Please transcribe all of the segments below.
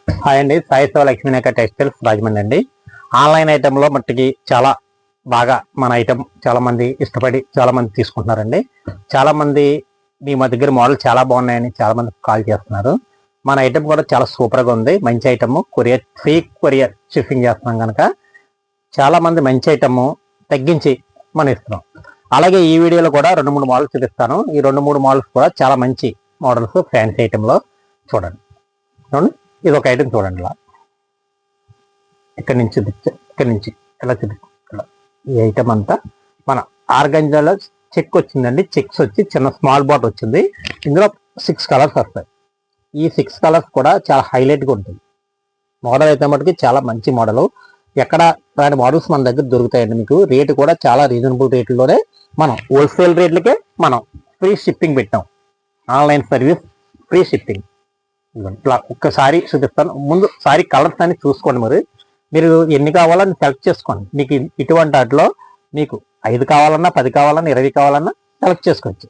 Hi అండి, Sai Shiva Lakshminayaka textiles Rajahmundry అండి. Online ఐటెంలో మట్టికి చాలా బాగా మన ఐటెం చాలా మంది ఇష్టపడి చాలా మంది తీసుకుంటున్నారండి. చాలా మంది మా దగ్గర మోడల్ చాలా బాగున్నాయని చాలా మంది కాల్ చేస్తున్నారు. మన ఐటెం కూడా చాలా సూపర్గా ఉంది. మంచి item, courier free courier shipping చేస్తున్నాం కనుక చాలా మంది మంచి ఐటమ్ తగ్గించి మనం ఇస్తున్నాం. అలాగే ఈ వీడియోలో కూడా 2-3 మోడల్స్ చూపిస్తాను. ఈ 2-3 మోడల్స్ కూడా చాలా మంచి మోడల్స్ ఫ్యాన్సీ ఐటెంలో చూడండి. ఇది ఒక ఐటమ్ చూడండి. ఇలా ఇక్కడ నుంచి ఇలా చూపించా. ఈ ఐటమ్ అంతా మన ఆర్గంజాలో చెక్ వచ్చిందండి. చెక్స్ వచ్చి చిన్న స్మాల్ బాట్ వచ్చింది. ఇందులో 6 కలర్స్ వస్తాయి. ఈ 6 కలర్స్ కూడా చాలా హైలైట్గా ఉంటుంది. మోడల్ అయితే మటుకి చాలా మంచి మోడల్. ఎక్కడ దాని మోడల్స్ మన దగ్గర దొరుకుతాయండి. మీకు రేటు కూడా చాలా రీజనబుల్ రేట్లోనే మనం హోల్సేల్ రేట్లకే మనం ఫ్రీ షిప్పింగ్ పెట్టాం. Online service free shipping. ఇట్లా ఒక్కసారి చూపిస్తాను. ముందు సారీ కలర్స్ అని చూసుకోండి. మీరు ఎన్ని కావాలని సెలెక్ట్ చేసుకోండి. మీకు ఇటువంటి వాటిలో మీకు 5 కావాలన్నా, 10 కావాలన్నా, 20 కావాలన్నా సెలెక్ట్ చేసుకోవచ్చు.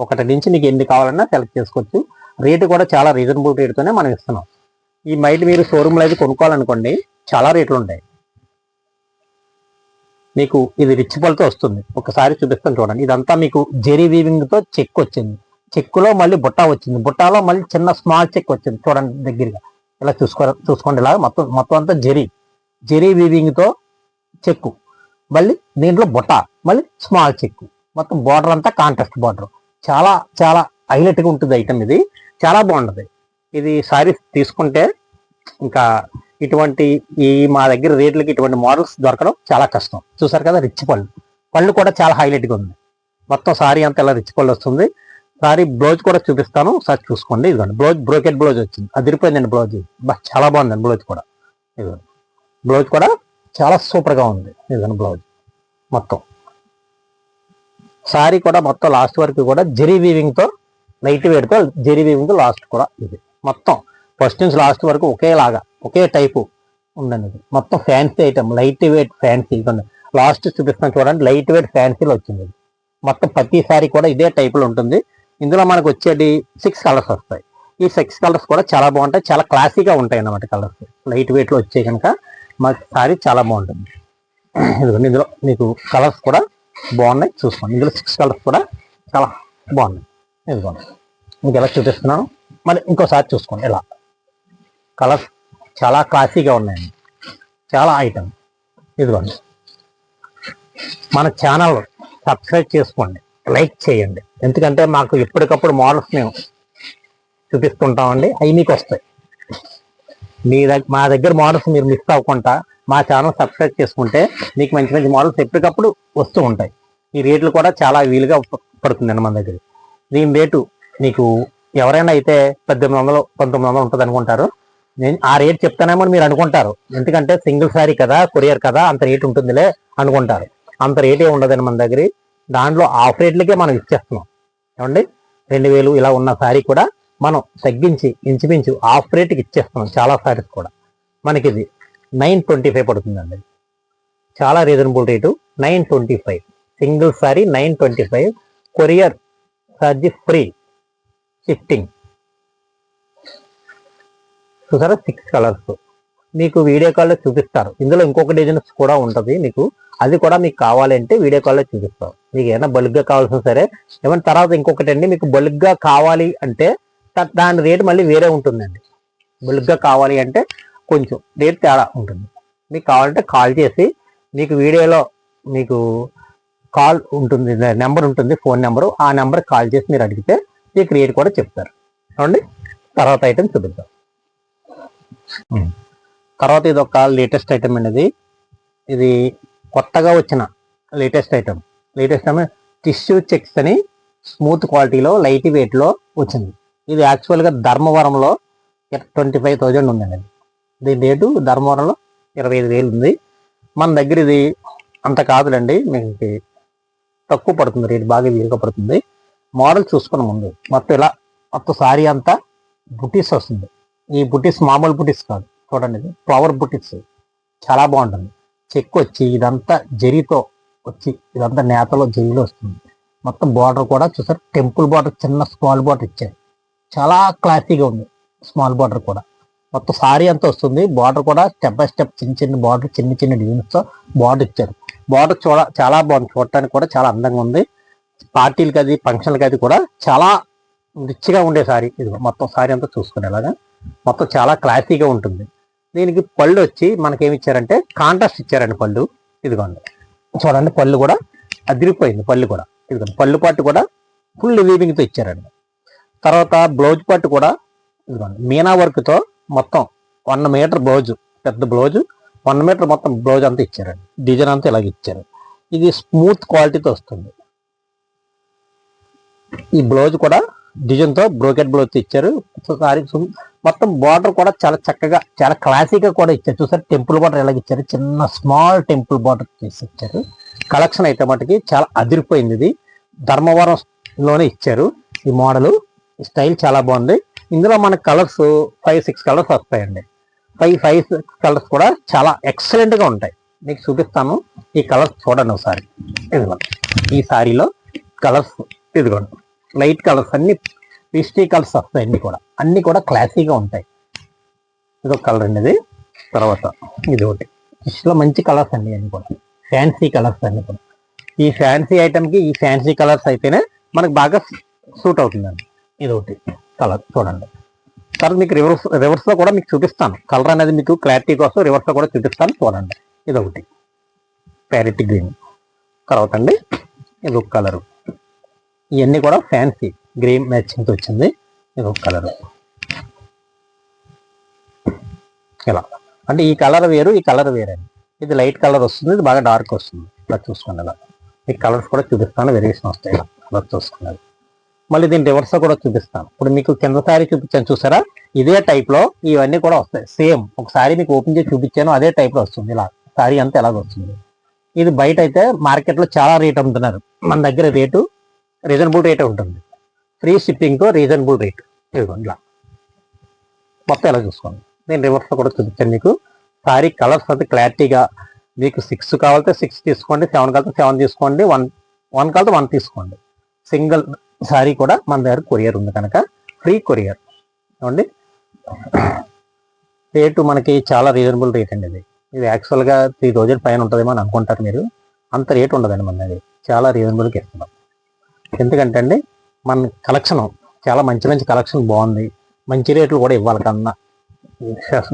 1 నుంచి మీకు ఎన్ని కావాలన్నా సెలెక్ట్ చేసుకోవచ్చు. రేటు కూడా చాలా రీజనబుల్ రేటుతోనే మనం ఇస్తున్నాం. ఈ మైట్ మీరు షోరూమ్లో అయితే కొనుక్కోవాలనుకోండి చాలా రేట్లు ఉంటాయి. మీకు ఇది రిచ్ పల్తో వస్తుంది. ఒకసారి చూపిస్తాను చూడండి. ఇదంతా మీకు జెరీ వీవింగ్తో చెక్ వచ్చింది. చెక్కులో మళ్ళీ బుట్ట వచ్చింది. బుట్టాలో మళ్ళీ చిన్న స్మాల్ చెక్ వచ్చింది. చూడండి దగ్గరగా ఇలా చూసుకోండి. ఇలా మొత్తం అంతా జెరీ వీవింగ్తో చెక్కు, మళ్ళీ దీంట్లో బుట్ట, మళ్ళీ స్మాల్ చెక్కు, మొత్తం బార్డర్ అంతా కాంట్రాస్ట్ బార్డర్. చాలా చాలా హైలైట్గా ఉంటుంది ఐటమ్. ఇది చాలా బాగుంటుంది. ఇది సారీస్ తీసుకుంటే ఇంకా మా దగ్గర రేట్లకి ఇటువంటి మోడల్స్ దొరకడం చాలా కష్టం. చూసారు కదా, రిచ్ పళ్ళు కూడా చాలా హైలైట్గా ఉంది. మొత్తం సారీ అంతా ఇలా రిచ్ పళ్ళు వస్తుంది. సారీ బ్లౌజ్ కూడా చూపిస్తాను, ఒకసారి చూసుకోండి. ఇదిగోండి బ్లౌజ్, బ్రోకెట్ బ్లౌజ్ వచ్చింది. అదిరిపోయిందండి బ్లౌజ్. చాలా బాగుందండి బ్లౌజ్ కూడా. ఇదిగోండి బ్లౌజ్ కూడా చాలా సూపర్గా ఉంది. ఇదిగోండి బ్లౌజ్ మొత్తం. సారీ కూడా మొత్తం లాస్ట్ వరకు కూడా జెరీ వీవింగ్తో, లైట్ వెయిట్తో జెరీ వీవింగ్తో లాస్ట్ కూడా ఇది మొత్తం ఫస్ట్ నుంచి లాస్ట్ వరకు ఒకేలాగా ఒకే టైపు ఉందండి. ఇది మొత్తం fancy item, light weight fancy. ఇదిగోండి లాస్ట్ చూపిస్తాను చూడండి. లైట్ వెయిట్ ఫ్యాన్సీలో వచ్చింది. మొత్తం ప్రతి సారీ కూడా ఇదే టైపులో ఉంటుంది. ఇందులో మనకు వచ్చేది 6 కలర్స్ వస్తాయి. ఈ 6 కలర్స్ కూడా చాలా బాగుంటాయి. చాలా క్లాసీగా ఉంటాయి అన్నమాట. కలర్స్ లైట్ వెయిట్లో వచ్చాయి కనుక మా సారీ చాలా బాగుంటుంది. ఇందులో మీకు కలర్స్ కూడా బాగున్నాయి, చూసుకోండి. ఇందులో 6 కలర్స్ కూడా చాలా బాగున్నాయి. ఇదిగోండి మీకు ఎలా చూపిస్తున్నాను, మరి ఇంకోసారి చూసుకోండి. ఇలా కలర్స్ చాలా క్లాసీగా ఉన్నాయండి. చాలా ఐటమ్. ఇదిగోండి మన ఛానల్ సబ్స్క్రైబ్ చేసుకోండి, లైక్ చేయండి. ఎందుకంటే మాకు ఎప్పటికప్పుడు మోడల్స్ మేము చూపిస్తుంటామండి. అవి మీకు వస్తాయి. మా దగ్గర మోడల్స్ మీరు మిస్ అవ్వకుండా మా ఛానల్ సబ్స్క్రైబ్ చేసుకుంటే మీకు మంచి మంచి మోడల్స్ ఎప్పటికప్పుడు వస్తూ ఉంటాయి. ఈ రేట్లు కూడా చాలా వీలుగా పడుతుందండి మన దగ్గర. దీని రేటు మీకు ఎవరైనా అయితే 1800, 1900 ఉంటుంది అనుకుంటారు. నేను ఆ రేట్ చెప్తానేమో మీరు అనుకుంటారు. ఎందుకంటే సింగిల్ శారీ కదా, కొరియర్ కదా, అంత రేట్ ఉంటుందిలే అనుకుంటారు. అంత రేటే ఉండదండి మన దగ్గర. దాంట్లో ఆఫ్ రేట్లకే మనం ఇచ్చేస్తున్నాం. ఏమండి 2000 ఇలా ఉన్న శారీ కూడా మనం తగ్గించి ఇంచుమించు ఆఫ్ రేట్కి ఇచ్చేస్తున్నాం. చాలా శారీస్ కూడా మనకి ఇది 925 పడుతుందండి. చాలా reasonable rate. 925 single sari 925. Courier charge free shifting. చూసారా 6 కలర్స్ మీకు వీడియో కాల్లో చూపిస్తారు. ఇందులో ఇంకొక డిజైన్స్ కూడా ఉంటుంది మీకు. అది కూడా మీకు కావాలంటే వీడియో కాల్లో చూపిస్తాం. మీకు ఏమైనా బల్క్గా కావాల్సిన సరే. ఏమైనా తర్వాత ఇంకొకటి అండి, మీకు బల్క్గా కావాలి అంటే దాని రేటు మళ్ళీ వేరే ఉంటుందండి. బల్క్గా కావాలి అంటే కొంచెం రేట్ తేడా ఉంటుంది. మీకు కావాలంటే కాల్ చేసి, మీకు వీడియోలో మీకు కాల్ ఉంటుంది, నెంబర్ ఉంటుంది, ఫోన్ నెంబరు. ఆ నెంబర్ కాల్ చేసి మీరు అడిగితే మీకు రేట్ కూడా చెప్తారు. చూడండి తర్వాత ఐటమ్ చూపిద్దాం. తర్వాత ఇది ఒక లేటెస్ట్ ఐటమ్ అండి. ఇది కొత్తగా వచ్చిన లేటెస్ట్ ఐటమ్. టిష్యూ చెక్స్ అని స్మూత్ క్వాలిటీలో లైట్ వెయిట్లో వచ్చింది. ఇది యాక్చువల్గా ధర్మవరంలో 25,000 ఉందండి. దీని రేటు ధర్మవరంలో 25,000 ఉంది. మన దగ్గర ఇది అంత కాదులండి, మీకు తక్కువ పడుతుంది రేటు, బాగా వీలుగా పడుతుంది. మోడల్ చూసుకున్న ముందు మొత్తం ఇలా మొత్తం సారీ అంతా బుటీస్ వస్తుంది. ఈ బుటీస్ మామూలు బుటీస్ కాదు, చూడండి ఇది ఫ్లవర్ బుటీస్. చాలా బాగుంటుంది. చెక్ వచ్చి ఇదంతా జరీతో వచ్చి ఇదంతా నేతలో జరీలో వస్తుంది. మొత్తం బార్డర్ కూడా చూసారు, టెంపుల్ బార్డర్, చిన్న స్మాల్ బార్డర్ ఇచ్చారు. చాలా క్లాసీగా ఉంది స్మాల్ బార్డర్ కూడా. మొత్తం సారీ అంతా వస్తుంది. బార్డర్ కూడా స్టెప్ బై స్టెప్ చిన్న చిన్న బార్డర్, చిన్న చిన్న డిజైన్స్తో బార్డర్ ఇచ్చారు. బార్డర్ చాలా బాగుంది, చూడటానికి కూడా చాలా అందంగా ఉంది. పార్టీలకి అది ఫంక్షన్లకి అది కూడా చాలా రిచ్గా ఉండే సారీ ఇది. మొత్తం సారీ అంతా చూసుకునేలాగా మొత్తం చాలా క్లాసీగా ఉంటుంది. దీనికి పళ్ళు వచ్చి మనకేమి ఇచ్చారంటే కాంట్రాస్ట్ ఇచ్చారండి పళ్ళు. ఇదిగోండి చూడండి, పళ్ళు కూడా అదిరిపోయింది. పళ్ళు కూడా ఇదిగోండి, పళ్ళు పాటు కూడా ఫుల్ వీవింగ్తో ఇచ్చారండి. తర్వాత బ్లౌజ్ పాటు కూడా ఇదిగోండి మీనా వర్క్తో మొత్తం 1 మీటర్ బ్లౌజ్, పెద్ద బ్లౌజ్ 1 మీటర్ మొత్తం బ్లౌజ్ అంతా ఇచ్చారండి. డిజైన్ అంతా ఇలాగ ఇచ్చారు. ఇది స్మూత్ క్వాలిటీతో వస్తుంది. ఈ బ్లౌజ్ కూడా డిజైన్తో బ్రోకెట్ బ్లౌజ్ ఇచ్చారు. సారీ మొత్తం బార్డర్ కూడా చాలా చక్కగా చాలా క్లాసీగా కూడా ఇచ్చారు. చూసారు టెంపుల్ బార్డర్ ఎలాగ ఇచ్చారు, చిన్న స్మాల్ టెంపుల్ బార్డర్ చేసి ఇచ్చారు. కలెక్షన్ అయితే మటుకి చాలా అదిరిపోయింది. ఇది ధర్మవరంలోనే ఇచ్చారు ఈ మోడల్. స్టైల్ చాలా బాగుంది. ఇందులో మనకు కలర్స్ 5-6 కలర్స్ వస్తాయండి. 5-6 కలర్స్ కూడా చాలా ఎక్సలెంట్గా ఉంటాయి. మీకు చూపిస్తాను. ఈ కలర్స్ చూడండి ఒకసారి. ఇదిగోండి ఈ సారీలో కలర్స్, ఇదిగోండి లైట్ కలర్స్ అన్ని పిస్టీ కలర్స్ వస్తాయి. అన్ని కూడా క్లాసీగా ఉంటాయి. ఇదొక కలర్ అండి ఇది. తర్వాత ఇది ఒకటి ఇష్లో మంచి కలర్స్ అండి, అన్ని కూడా ఫ్యాన్సీ కలర్స్ అన్ని కూడా. ఈ ఫ్యాన్సీ ఐటమ్కి ఈ ఫ్యాన్సీ కలర్స్ అయితేనే మనకు బాగా సూట్ అవుతుందండి. ఇది ఒకటి కలర్ చూడండి. తర్వాత మీకు రివర్స్లో కూడా మీకు చూపిస్తాను. కలర్ అనేది మీకు క్లారిటీ కోసం రివర్స్లో కూడా చూపిస్తాను చూడండి. ఇది ఒకటి ప్యారెట్ గ్రీన్. తర్వాత అండి ఇది ఒక కలరు. ఇవన్నీ కూడా ఫ్యాన్సీ గ్రీన్ మ్యాచింగ్తో వచ్చింది. ఇది ఒక కలర్. ఇలా అంటే ఈ కలర్ వేరు, ఈ కలర్ వేరే. ఇది లైట్ కలర్ వస్తుంది, ఇది బాగా డార్క్ వస్తుంది. ఇలా చూసుకోండి. ఇలా ఈ కలర్స్ కూడా చూపిస్తాను, వేరియేషన్ వస్తాయి. ఇలా కలర్ చూసుకున్నది. మళ్ళీ దీని రివర్స్లో కూడా చూపిస్తాను. ఇప్పుడు మీకు కింద సారీ చూపించాను చూసారా, ఇదే టైప్లో ఇవన్నీ కూడా వస్తాయి. సేమ్ ఒకసారి మీకు ఓపెన్ చేసి చూపించాను, అదే టైప్లో వస్తుంది. ఇలా సారీ అంతా ఎలాగ వస్తుంది. ఇది బయట అయితే మార్కెట్లో చాలా రేట్ అమ్ముతున్నారు. మన దగ్గర రేటు రీజనబుల్ రేటే ఉంటుంది. ఫ్రీ షిప్పింగ్తో రీజనబుల్ రేట్. ఇదిగోండి ఇలా మొత్తం ఎలా చూసుకోండి. నేను రివర్స్లో కూడా చూపించాను మీకు. సారీ కలర్స్ అయితే క్లారిటీగా మీకు 6 కావాలంటే 6 తీసుకోండి, 7 కావాలంటే 7 తీసుకోండి, 1 కావాలంటే 1 తీసుకోండి. సింగిల్ సారీ కూడా మన దగ్గర కొరియర్ ఉంది కనుక ఫ్రీ కొరియర్. ఏమండి రేటు మనకి చాలా రీజనబుల్ రేట్ అండి. ఇది యాక్చువల్గా 3000 పైన ఉంటుందేమో అని అనుకుంటారు మీరు. అంత రేట్ ఉండదండి మన దగ్గర. చాలా రీజనబుల్గా ఇస్తున్నాం. ఎందుకంటే అండి మన కలెక్షన్ చాలా మంచి కలెక్షన్ బాగుంది. మంచి రేట్లు కూడా ఇవ్వాలి కన్నా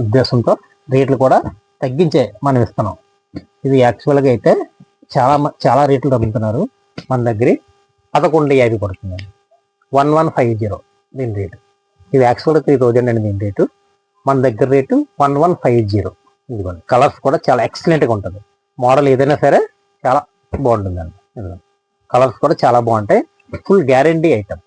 ఉద్దేశంతో రేట్లు కూడా తగ్గించే మనం ఇస్తున్నాం. ఇది యాక్చువల్గా అయితే చాలా రేట్లు అమ్ముతున్నారు. మన దగ్గర 1150 పడుతుందండి. 1150 దీని రేటు. ఇది యాక్చువల్గా 3000 అండి దీని రేటు. మన దగ్గర రేటు 1150. ఇదిగోండి కలర్స్ కూడా చాలా ఎక్సలెంట్గా ఉంటుంది. మోడల్ ఏదైనా సరే చాలా బాగుంటుందండి. కలర్స్ కూడా చాలా బాగుంటాయి. Full guarantee item.